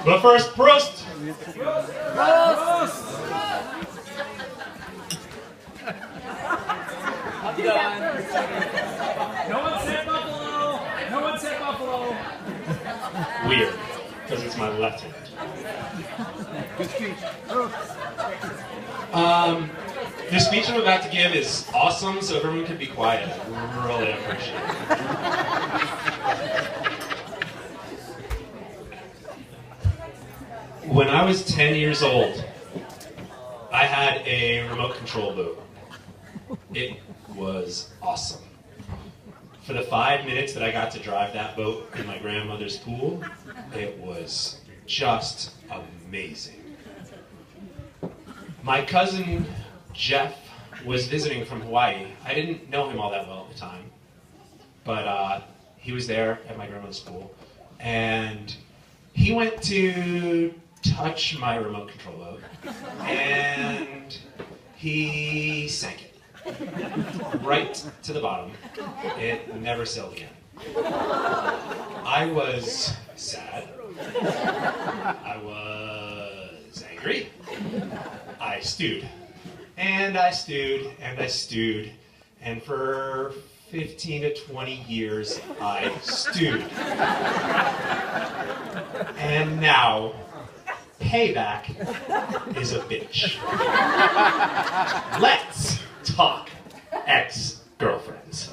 But first, Prost! I'm done. No one said Buffalo. No one said Buffalo. Weird, because it's my left hand. Good speech. The speech I'm about to give is awesome, so everyone can be quiet. I really appreciate it. When I was 10 years old, I had a remote control boat. It was awesome. For the 5 minutes that I got to drive that boat in my grandmother's pool, it was just amazing. My cousin Jeff was visiting from Hawaii. I didn't know him all that well at the time, but he was there at my grandmother's pool, and he went to touch my remote control boat, and he sank it right to the bottom. It never sailed again. I was sad. I was angry. I stewed. And I stewed, and I stewed, and for 15 to 20 years, I stewed. And now, payback is a bitch. Let's talk ex-girlfriends.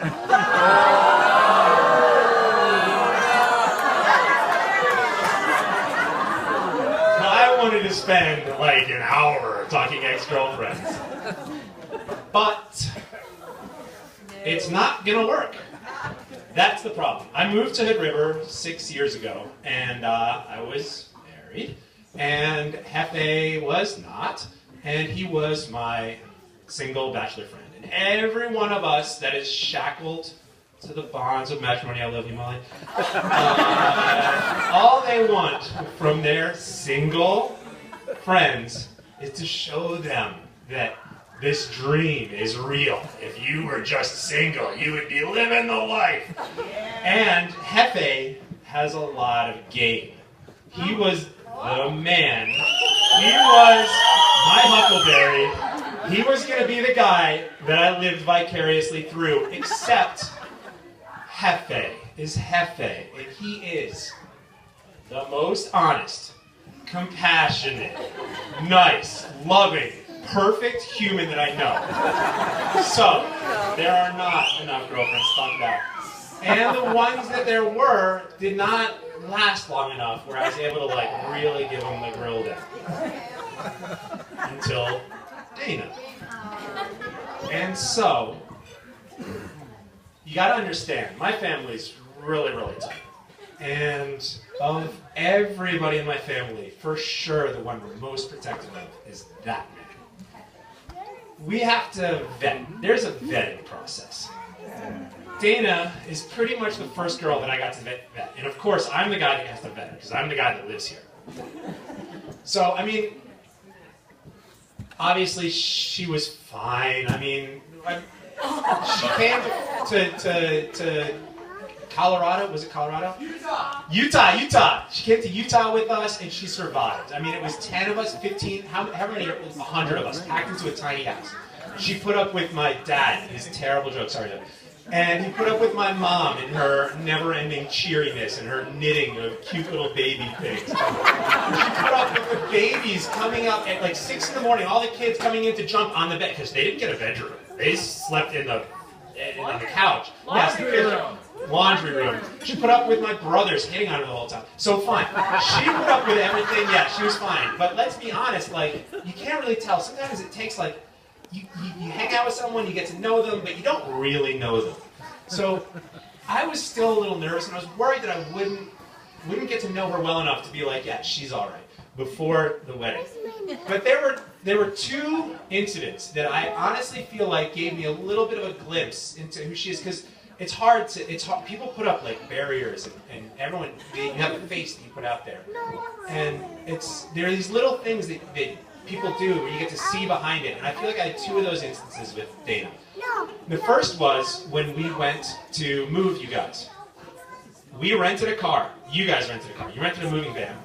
I wanted to spend like an hour talking ex-girlfriends. But it's not gonna work. That's the problem. I moved to Hood River 6 years ago, and I was married, and Hefe was not, and he was my single bachelor friend. And every one of us that is shackled to the bonds of matrimony, I love you, Molly, all they want from their single friends is to show them that this dream is real. If you were just single, you would be living the life. And Hefe has a lot of game. He was the man. He was my Huckleberry. He was going to be the guy that I lived vicariously through, except Hefe is Hefe, and he is the most honest, compassionate, nice, loving, perfect human that I know. So, there are not enough girlfriends to talk about. And the ones that there were did not last long enough where I was able to like really give them the grill down. Until Dana. And so, you gotta understand, my family's really, really tight. And of everybody in my family, for sure the one we're most protective of is that man. We have to vet. There's a vetting process. Dana is pretty much the first girl that I got to vet. And of course, I'm the guy that has to vet her, because I'm the guy that lives here. So, I mean, obviously she was fine. I mean, she came to Colorado. Was it Colorado? Utah. She came to Utah with us, and she survived. I mean, it was 10 of us, 15, how many? It was 100 of us, packed into a tiny house. She put up with my dad, his terrible jokes, sorry, Dad. And he put up with my mom and her never-ending cheeriness and her knitting of cute little baby things. She put up with the babies coming up at like 6 in the morning, all the kids coming in to jump on the bed, because they didn't get a bedroom. They slept on the couch. Laundry room. She put up with my brothers hitting on her the whole time. So fine. She put up with everything. Yeah, she was fine. But let's be honest, like, you can't really tell. Sometimes it takes like, you hang out with someone, you get to know them, but you don't really know them. So I was still a little nervous, and I was worried that I wouldn't get to know her well enough to be like, yeah, she's all right, before the wedding. But there were two incidents that I honestly feel like gave me a little bit of a glimpse into who she is, because it's hard. People put up like barriers, and everyone, you have a face that you put out there, and there are these little things that people do where you get to see behind it. And I feel like I had two of those instances with Dana. The first was when we went to move you guys. We rented a car. You guys rented a car. You rented a moving van.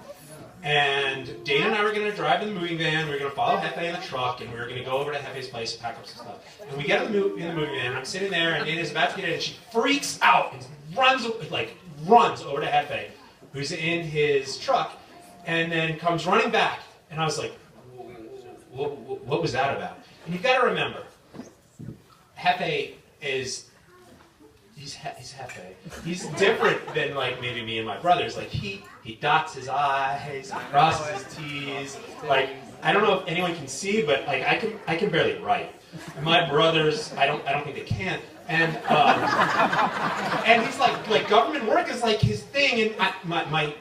And Dana and I were going to drive in the moving van. We were going to follow Hefe in the truck, and we were going to go over to Hefe's place and pack up some stuff. And we get in the moving van, and I'm sitting there, and Dana's about to get in, and she freaks out and runs over to Hefe, who's in his truck, and then comes running back. And I was like, what was that about? And you've got to remember, Hefe is... He's Hefe. He's different than like maybe me and my brothers. Like he dots his I's, he crosses his T's. Like I don't know if anyone can see, but like I can barely write. And my brothers, I don't think they can. And he's like government work is like his thing. And my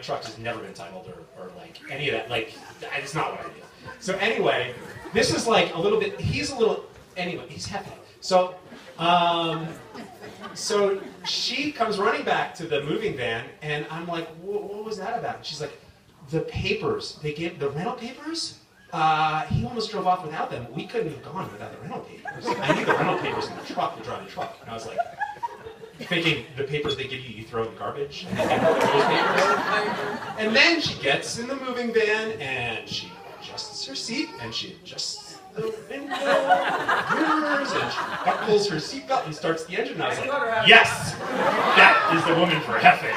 truck has never been titled or like any of that. Like it's not what I do. So anyway, this is like a little bit. He's Hefe. So she comes running back to the moving van, and I'm like, what was that about? And she's like, the papers. They gave the rental papers? He almost drove off without them. We couldn't have gone without the rental papers. I need the rental papers in the truck to drive the truck. And I was like, thinking the papers they give you, you throw in the garbage. And they give her those papers. And then she gets in the moving van, and she adjusts her seat, and she adjusts the window, mirrors, and she buckles her seatbelt and starts the engine. And I was like, yes, that is the woman for Hefe.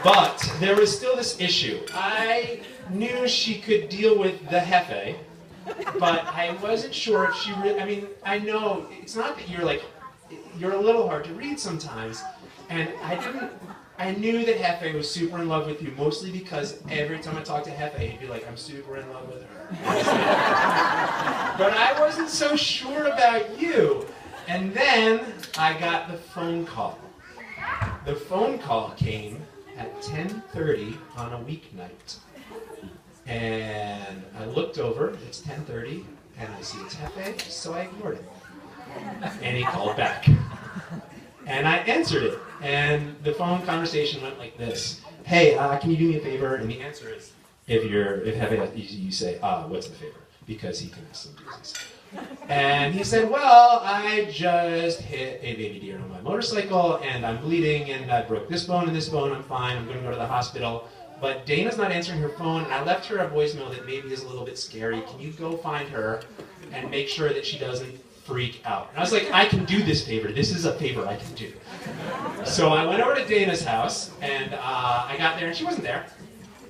But there was still this issue. I knew she could deal with the Hefe, but I wasn't sure if she really, I mean, I know, it's not that you're a little hard to read sometimes, and I knew that Hefe was super in love with you, mostly because every time I talked to Hefe, he'd be like, I'm super in love with her. But I wasn't so sure about you. And then I got the phone call. The phone call came at 10:30 on a weeknight. And I looked over, it's 10:30, and I see it's Hefe, so I ignored him. And he called back. And I answered it, and the phone conversation went like this. Hey, can you do me a favor? And the answer is, if Hefe, you say, what's the favor? Because he can ask some doozies. And he said, well, I just hit a baby deer on my motorcycle, and I'm bleeding, and I broke this bone and this bone, I'm fine, I'm going to go to the hospital. But Dana's not answering her phone, and I left her a voicemail that maybe is a little bit scary. Can you go find her and make sure that she doesn't freak out? And I was like, I can do this favor. This is a favor I can do. So I went over to Dana's house, and I got there, and she wasn't there.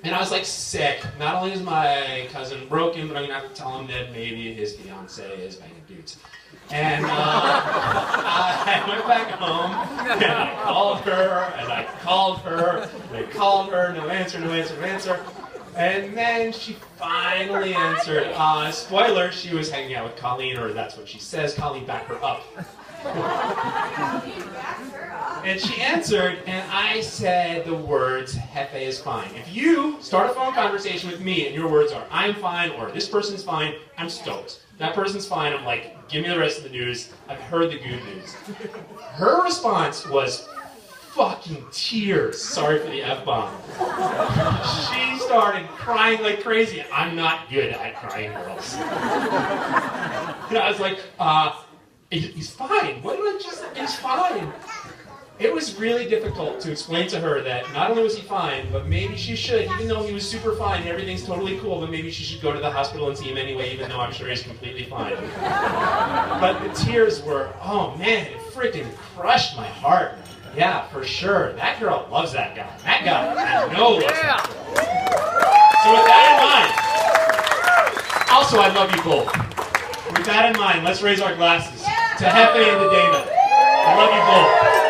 And I was like, sick. Not only is my cousin broken, but I'm going to have to tell him that maybe his fiance is banging dudes. And I went back home, and I called her, and I called her, and I called her, no answer, no answer, no answer. And then she finally answered. Spoiler, she was hanging out with Colleen, or that's what she says. Colleen backed her up. And she answered, and I said the words, Hefe is fine. If you start a phone conversation with me and your words are, I'm fine, or this person's fine, I'm stoked. That person's fine, I'm like, give me the rest of the news. I've heard the good news. Her response was fucking tears. Sorry for the F-bomb. She started crying like crazy. I'm not good at crying, girls. And I was like, he's fine. What did I just say? He's fine. It was really difficult to explain to her that not only was he fine, but maybe she should, even though he was super fine and everything's totally cool, but maybe she should go to the hospital and see him anyway, even though I'm sure he's completely fine. But the tears were, oh man, it freaking crushed my heart. Yeah, for sure. That girl loves that guy. That guy, I know loves that girl. So with that in mind, also I love you both. With that in mind, let's raise our glasses to Hefe and to Dana. I love you both.